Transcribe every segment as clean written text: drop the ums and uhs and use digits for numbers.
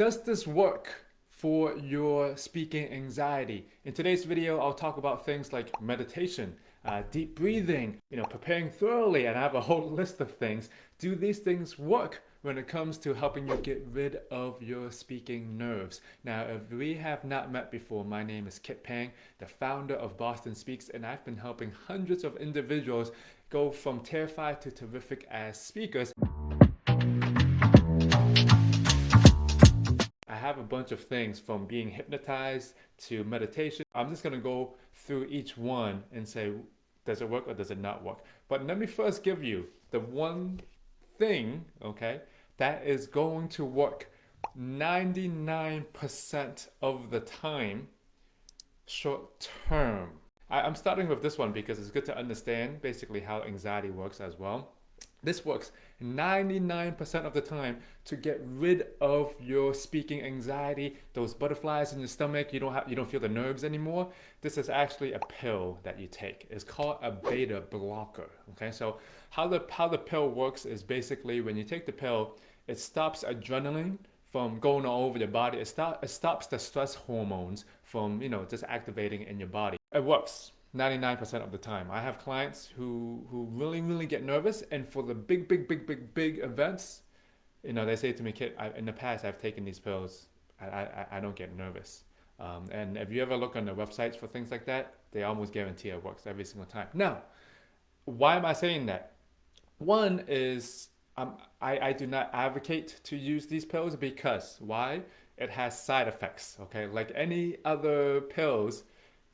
Does this work for your speaking anxiety? In today's video, I'll talk about things like meditation, deep breathing, preparing thoroughly, and I have a whole list of things. Do these things work when it comes to helping you get rid of your speaking nerves? Now, if we have not met before, my name is Kit Pang, the founder of Boston Speaks, and I've been helping hundreds of individuals go from terrified to terrific as speakers. I have a bunch of things from being hypnotized to meditation. I'm just going to go through each one and say, does it work or does it not work? But let me first give you the one thing, okay, that is going to work 99% of the time short term. I'm starting with this one because it's good to understand basically how anxiety works as well. This works 99% of the time to get rid of your speaking anxiety, those butterflies in your stomach, you don't feel the nerves anymore. This is actually a pill that you take. It's called a beta blocker. Okay, so how the pill works is basically when you take the pill, it stops adrenaline from going all over your body. It stops the stress hormones from just activating in your body. It works 99% of the time. I have clients who really get nervous, and for the big events, they say to me, "Kid, in the past I've taken these pills. I don't get nervous." And if you ever look on the websites for things like that, they almost guarantee it works every single time. Now, why am I saying that? One is I do not advocate to use these pills because why? It has side effects. Okay, like any other pills.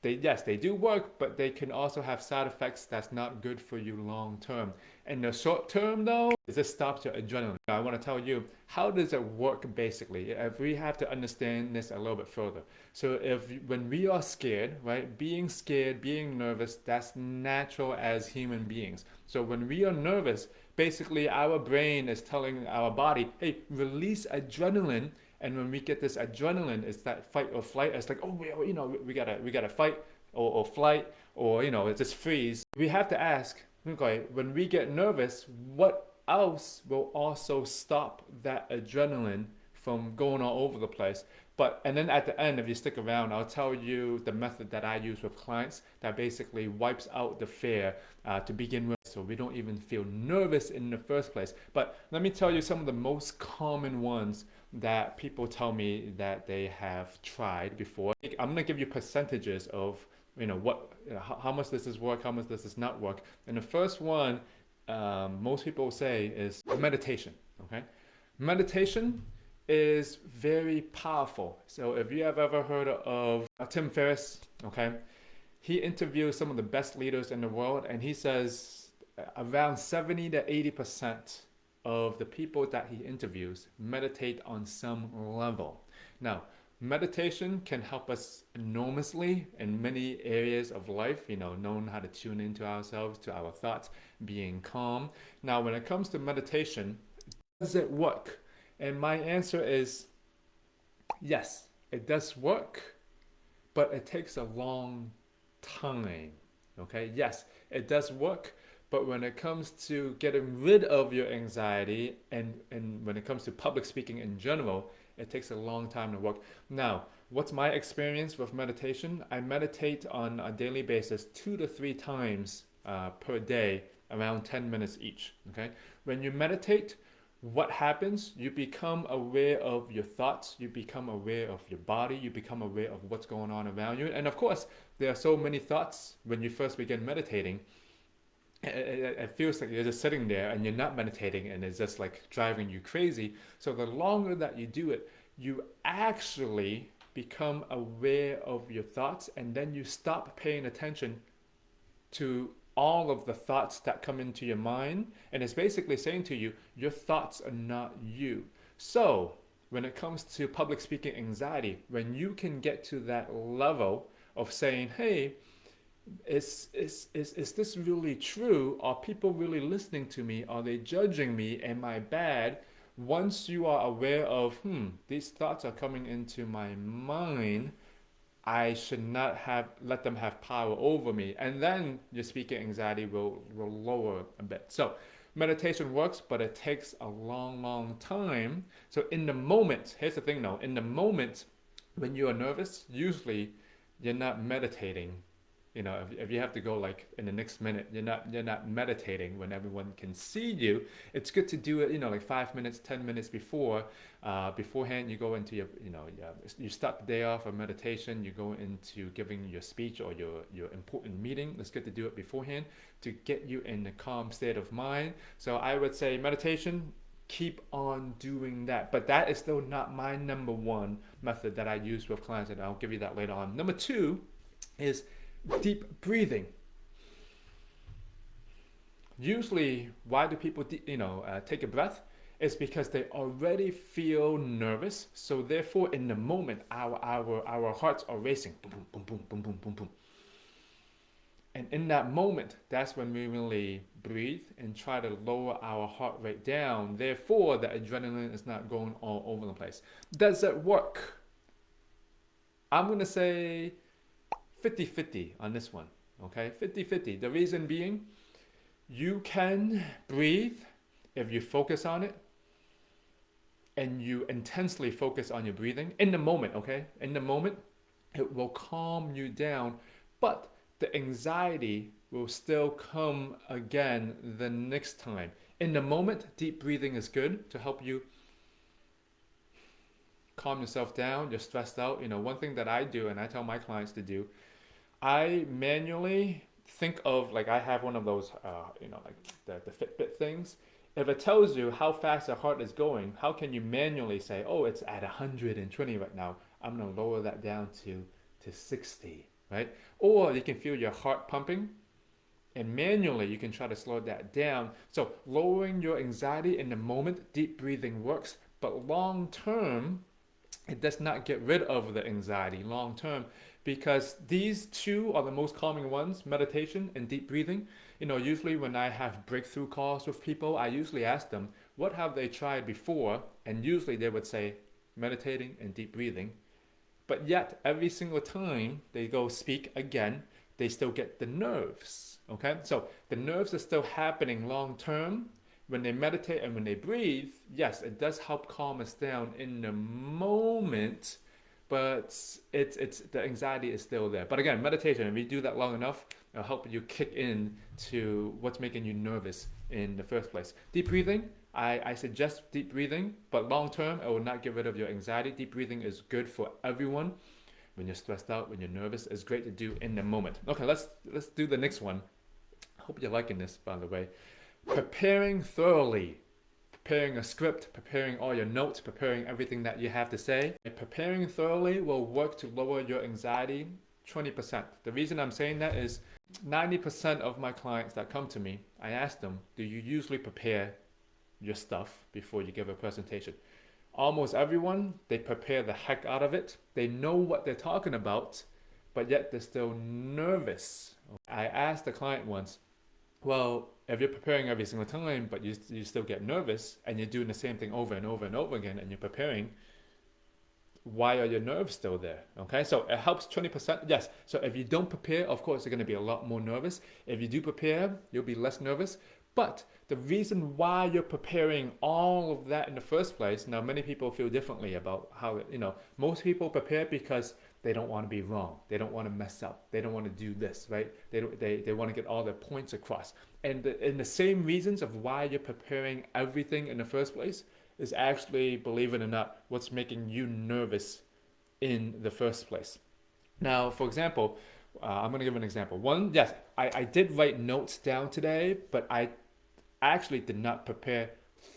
Yes, they do work, but they can also have side effects that's not good for you long term. In the short term though, it just stops your adrenaline. I want to tell you, how does it work basically? If we have to understand this a little bit further. So when we are scared, right, being scared, being nervous, that's natural as human beings. So when we are nervous, basically our brain is telling our body, hey, release adrenaline. And when we get this adrenaline, it's that fight or flight. It's like, oh, we gotta fight or flight or it's just freeze. We have to ask, okay, when we get nervous, what else will also stop that adrenaline from going all over the place? And then at the end, if you stick around, I'll tell you the method that I use with clients that basically wipes out the fear to begin with, so we don't even feel nervous in the first place. But let me tell you some of the most common ones that people tell me that they have tried before. I'm gonna give you percentages of how much this is work, how much this does not work. And the first one most people say is meditation. Okay, meditation is very powerful. So if you have ever heard of Tim Ferriss, okay, he interviews some of the best leaders in the world, and he says around 70 to 80% of the people that he interviews meditate on some level. Now, meditation can help us enormously in many areas of life, knowing how to tune into ourselves, to our thoughts, being calm. Now, when it comes to meditation, does it work? And my answer is yes, it does work, but it takes a long time. Okay, yes, it does work, but when it comes to getting rid of your anxiety and when it comes to public speaking in general, it takes a long time to work. Now, what's my experience with meditation? I meditate on a daily basis 2 to 3 times per day, around 10 minutes each. Okay, when you meditate, what happens? You become aware of your thoughts, you become aware of your body, you become aware of what's going on around you. And of course, there are so many thoughts when you first begin meditating. It feels like you're just sitting there and you're not meditating, and it's just like driving you crazy. So the longer that you do it, you actually become aware of your thoughts, and then you stop paying attention to all of the thoughts that come into your mind, and it's basically saying to you, your thoughts are not you. So when it comes to public speaking anxiety, when you can get to that level of saying, hey, is this really true? Are people really listening to me? Are they judging me? Am I bad? Once you are aware of, these thoughts are coming into my mind, I should not let them have power over me. And then your speaking anxiety will lower a bit. So meditation works, but it takes a long time. So in the moment, here's the thing though, in the moment when you are nervous, usually you're not meditating. You know, if you have to go like in the next minute, you're not meditating when everyone can see you. It's good to do it, you know, like 5 minutes, 10 minutes beforehand. You go into you start the day off of meditation. You go into giving your speech or your important meeting. It's good to do it beforehand to get you in a calm state of mind. So I would say meditation. Keep on doing that, but that is still not my number one method that I use with clients, and I'll give you that later on. Number two is deep breathing. Usually, why do people take a breath? It's because they already feel nervous. So therefore, in the moment, our hearts are racing, boom, boom, boom, boom, boom, boom, boom. And in that moment, that's when we really breathe and try to lower our heart rate down. Therefore, the adrenaline is not going all over the place. Does it work? I'm going to say 50-50 on this one, okay? 50-50. The reason being, you can breathe if you focus on it and you intensely focus on your breathing in the moment, okay? In the moment, it will calm you down, but the anxiety will still come again the next time. In the moment, deep breathing is good to help you calm yourself down. You're stressed out. You know, one thing that I do and I tell my clients to do, I manually think of, like, I have one of those, like the Fitbit things. If it tells you how fast your heart is going, how can you manually say, oh, it's at 120 right now. I'm going to lower that down to 60, right? Or you can feel your heart pumping, and manually you can try to slow that down. So lowering your anxiety in the moment, deep breathing works, but long term, it does not get rid of the anxiety long term, because these two are the most common ones, meditation and deep breathing. You know, usually when I have breakthrough calls with people, I usually ask them, what have they tried before? And usually they would say meditating and deep breathing. But yet every single time they go speak again, they still get the nerves, okay? So the nerves are still happening long term. When they meditate and when they breathe, yes, it does help calm us down in the moment, but it's the anxiety is still there. But again, meditation, if you do that long enough, it'll help you kick in to what's making you nervous in the first place. Deep breathing, I suggest deep breathing, but long term, it will not get rid of your anxiety. Deep breathing is good for everyone. When you're stressed out, when you're nervous, it's great to do in the moment. Okay, let's do the next one. I hope you're liking this, by the way. Preparing thoroughly. Preparing a script, preparing all your notes, preparing everything that you have to say. Preparing thoroughly will work to lower your anxiety 20%. The reason I'm saying that is 90% of my clients that come to me, I ask them, do you usually prepare your stuff before you give a presentation? Almost everyone, they prepare the heck out of it. They know what they're talking about, but yet they're still nervous. I asked the client once, well, if you're preparing every single time, but you still get nervous and you're doing the same thing over and over and over again and you're preparing, why are your nerves still there? Okay, so it helps 20%. Yes, so if you don't prepare, of course, you're going to be a lot more nervous. If you do prepare, you'll be less nervous. But the reason why you're preparing all of that in the first place, now many people feel differently about how, most people prepare because they don't want to be wrong. They don't want to mess up. They don't want to do this, right? They want to get all their points across. And the same reasons of why you're preparing everything in the first place is actually, believe it or not, what's making you nervous in the first place. Now, for example, I'm going to give an example. One, yes, I did write notes down today, but I actually did not prepare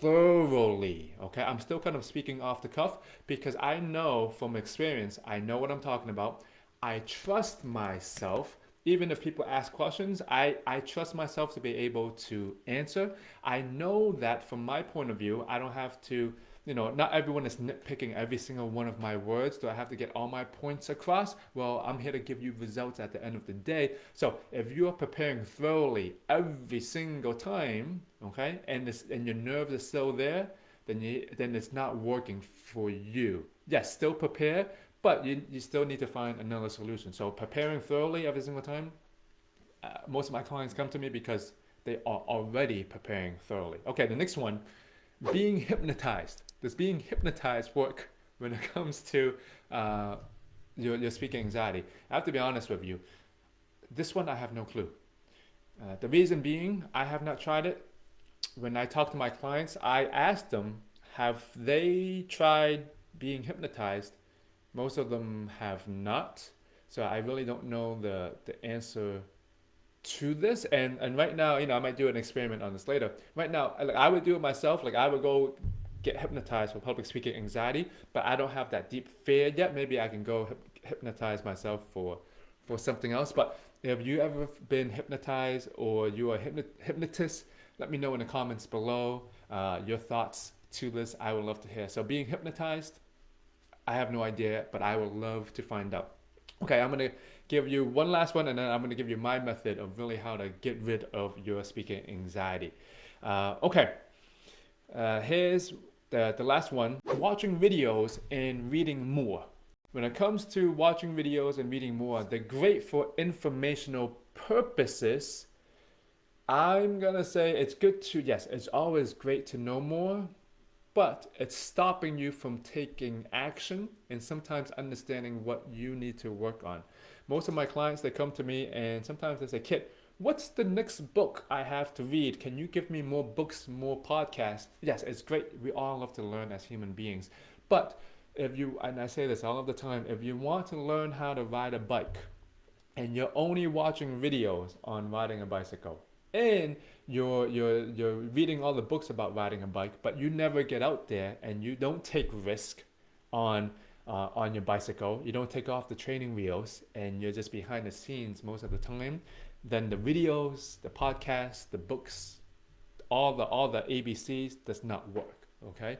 thoroughly. Okay, I'm still kind of speaking off the cuff because I know from experience, I know what I'm talking about. I trust myself. Even if people ask questions, I trust myself to be able to answer. I know that from my point of view, I don't have to, not everyone is nitpicking every single one of my words. Do I have to get all my points across? Well, I'm here to give you results at the end of the day. So if you're preparing thoroughly every single time, okay, and your nerves are still there, then it's not working for you. Yes, still prepare, but you still need to find another solution. So preparing thoroughly every single time, most of my clients come to me because they are already preparing thoroughly. Okay, the next one, being hypnotized. Does being hypnotized work when it comes to your speaking anxiety? I have to be honest with you. This one I have no clue. The reason being, I have not tried it. When I talk to my clients, I ask them, have they tried being hypnotized? Most of them have not. So I really don't know the answer to this. And right now, I might do an experiment on this later. Right now, like I would do it myself. Like I would go get hypnotized for public speaking anxiety, but I don't have that deep fear yet. Maybe I can go hypnotize myself for something else. But have you ever been hypnotized or you are a hypnotist? Let me know in the comments below your thoughts to this. I would love to hear. So being hypnotized, I have no idea, but I would love to find out. Okay, I'm going to give you one last one, and then I'm going to give you my method of really how to get rid of your speaking anxiety. Okay, here's the last one. Watching videos and reading more. When it comes to watching videos and reading more, they're great for informational purposes. I'm going to say it's good to, yes, it's always great to know more, but it's stopping you from taking action and sometimes understanding what you need to work on. Most of my clients, they come to me and sometimes they say, Kit, what's the next book I have to read? Can you give me more books, more podcasts? Yes, it's great. We all love to learn as human beings. But if you, and I say this all of the time, if you want to learn how to ride a bike and you're only watching videos on riding a bicycle, and you're reading all the books about riding a bike, but you never get out there and you don't take risk on your bicycle. You don't take off the training wheels, and you're just behind the scenes most of the time. Then the videos, the podcasts, the books, all the ABCs does not work. Okay,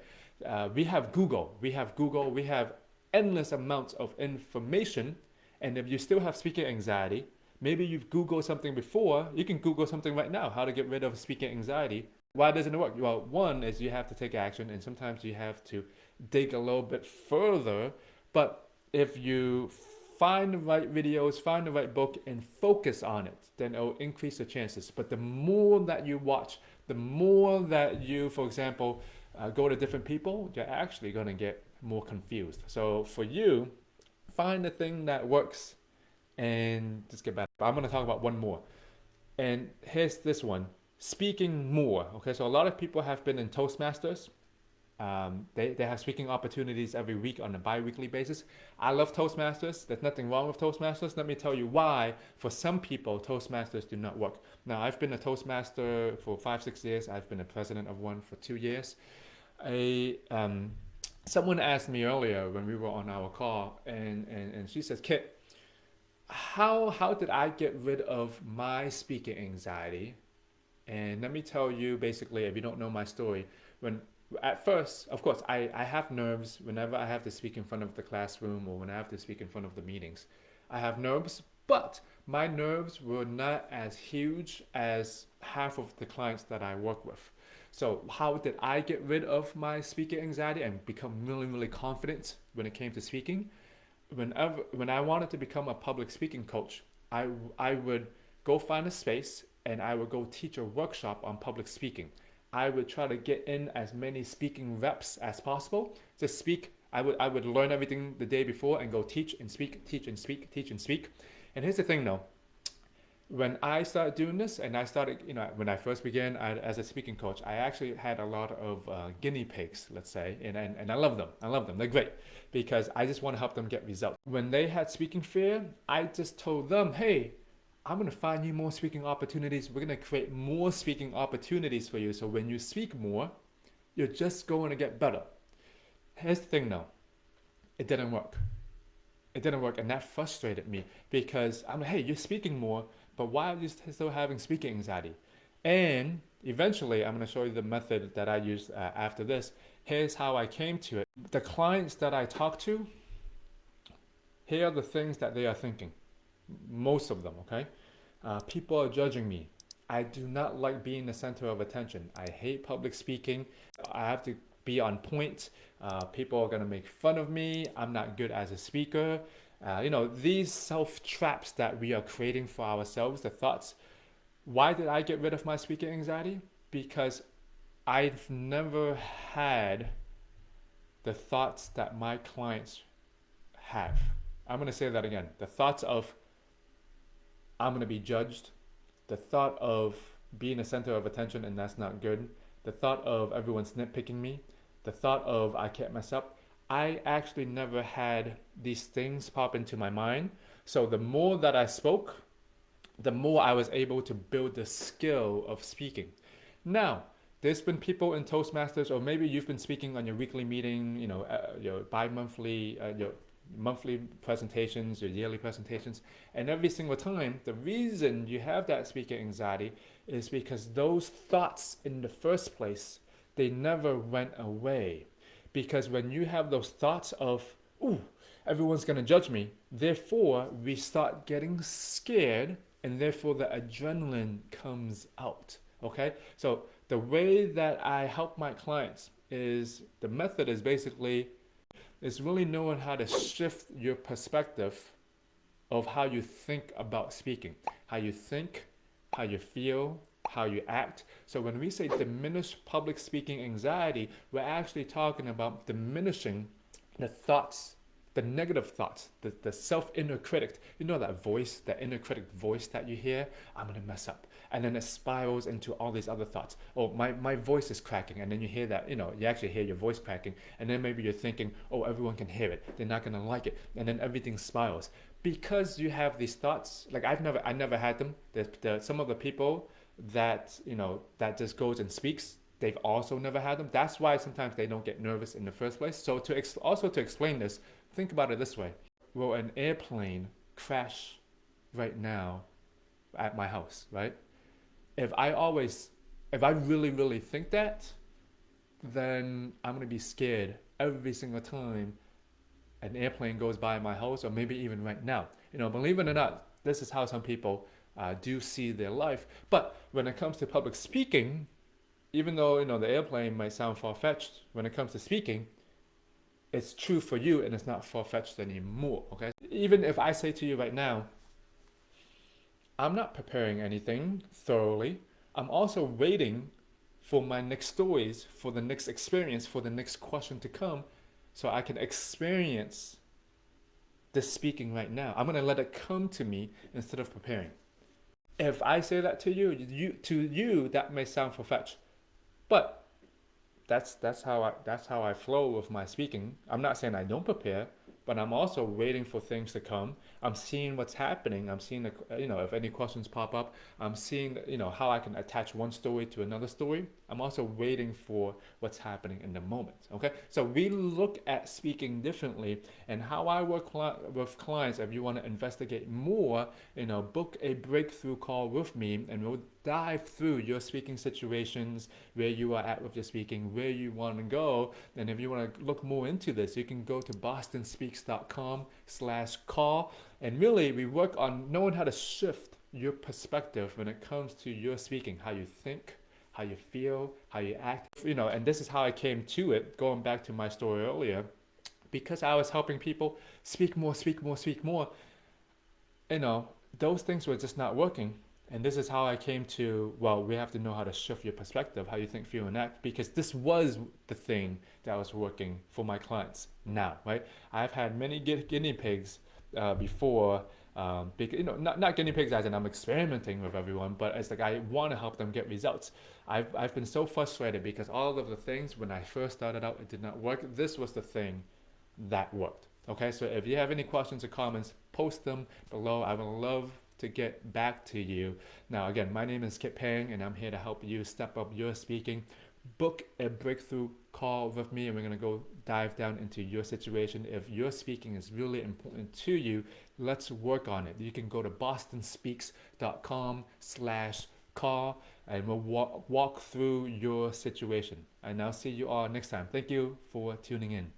we have Google. We have endless amounts of information, and if you still have speaking anxiety, maybe you've Googled something before, you can Google something right now, how to get rid of speaking anxiety. Why doesn't it work? Well, one is you have to take action, and sometimes you have to dig a little bit further. But if you find the right videos, find the right book, and focus on it, then it'll increase the chances. But the more that you watch, the more that you, for example, go to different people, you're actually going to get more confused. So for you, find the thing that works and just get better. But I'm going to talk about one more. And here's this one, speaking more. Okay, so a lot of people have been in Toastmasters. They have speaking opportunities every week on a bi-weekly basis. I love Toastmasters. There's nothing wrong with Toastmasters. Let me tell you why. For some people, Toastmasters do not work. Now, I've been a Toastmaster for 5-6 years. I've been a president of one for 2 years. Someone asked me earlier when we were on our call, and she says, Kit, how did I get rid of my speaking anxiety? And let me tell you, basically, if you don't know my story, when at first, of course, I have nerves whenever I have to speak in front of the classroom or when I have to speak in front of the meetings. I have nerves, but my nerves were not as huge as half of the clients that I work with. So how did I get rid of my speaking anxiety and become really, really confident when it came to speaking? When I wanted to become a public speaking coach, I would go find a space and I would go teach a workshop on public speaking. I would try to get in as many speaking reps as possible. Just speak. I would learn everything the day before and go teach and speak, teach and speak, teach and speak. And here's the thing though. When I started doing this and I started, when I first began as a speaking coach, I actually had a lot of guinea pigs, let's say, and I love them. I love them. They're great because I just want to help them get results. When they had speaking fear, I just told them, hey, I'm going to find you more speaking opportunities. We're going to create more speaking opportunities for you. So when you speak more, you're just going to get better. Here's the thing though. It didn't work. It didn't work, and that frustrated me because I'm like, hey, you're speaking more, but why are you still having speaking anxiety? And eventually, I'm going to show you the method that I used after this. Here's how I came to it. The clients that I talk to, here are the things that they are thinking. Most of them, okay? People are judging me. I do not like being the center of attention. I hate public speaking. I have to be on point. People are going to make fun of me. I'm not good as a speaker. These self-traps that we are creating for ourselves, the thoughts, Why did I get rid of my speaking anxiety? Because I've never had the thoughts that my clients have. I'm going to say that again. The thoughts of I'm going to be judged, the thought of being a center of attention and that's not good, the thought of everyone's nitpicking me, the thought of I can't mess up. I actually never had these things pop into my mind. So the more that I spoke, the more I was able to build the skill of speaking. Now, there's been people in Toastmasters, or maybe you've been speaking on your weekly meeting, your bi-monthly, your monthly presentations, your yearly presentations, and every single time, the reason you have that speaker anxiety is because those thoughts in the first place, they never went away. Because when you have those thoughts of, ooh, everyone's going to judge me, therefore we start getting scared, and therefore the adrenaline comes out. Okay, so the way that I help my clients is the method is basically is really knowing how to shift your perspective of how you think about speaking, how you think, how you feel, how you act. So when we say diminish public speaking anxiety, we're actually talking about diminishing the thoughts, the negative thoughts, the self-inner critic. You know that voice, that inner critic voice that you hear? I'm going to mess up. And then it spirals into all these other thoughts. Oh, my voice is cracking. And then you hear that, you actually hear your voice cracking. And then maybe you're thinking, oh, everyone can hear it. They're not going to like it. And then everything spirals. Because you have these thoughts, like I never had them. Some of the people that, that just goes and speaks, they've also never had them. That's why sometimes they don't get nervous in the first place. So to explain this, think about it this way. Will an airplane crash right now at my house, right? If I really think that, then I'm going to be scared every single time an airplane goes by my house, or maybe even right now. Believe it or not, this is how some people do see their life. But when it comes to public speaking, even though the airplane might sound far-fetched, when it comes to speaking, it's true for you and it's not far-fetched anymore. Okay, even if I say to you right now, I'm not preparing anything thoroughly, I'm also waiting for my next stories, for the next experience, for the next question to come, so I can experience this speaking right now. I'm going to let it come to me instead of preparing. If I say that to you, that may sound far-fetched, but that's how I flow with my speaking. I'm not saying I don't prepare, but I'm also waiting for things to come. I'm seeing what's happening. I'm seeing if any questions pop up. I'm seeing how I can attach one story to another story. I'm also waiting for what's happening in the moment. Okay, so we look at speaking differently, and how I work with clients. If you want to investigate more, book a breakthrough call with me, and we'll dive through your speaking situations, where you are at with your speaking, where you want to go. And if you want to look more into this, you can go to bostonspeaks.com/call. And really, we work on knowing how to shift your perspective when it comes to your speaking, how you think, how you feel, how you act. And this is how I came to it, going back to my story earlier, because I was helping people speak more, those things were just not working. And this is how I came to, well, we have to know how to shift your perspective, how you think, feel, and act, because this was the thing that was working for my clients now, right? I've had many guinea pigs before, not guinea pigs as in I'm experimenting with everyone, but it's like I want to help them get results. I've been so frustrated because all of the things, when I first started out, it did not work. This was the thing that worked. Okay, so if you have any questions or comments, post them below. I would love to get back to you. Now, again, my name is Kip Pang, and I'm here to help you step up your speaking. Book a breakthrough call with me, and we're going to go dive down into your situation. If your speaking is really important to you, let's work on it. You can go to bostonspeaks.com/call, and we'll walk through your situation. And I'll see you all next time. Thank you for tuning in.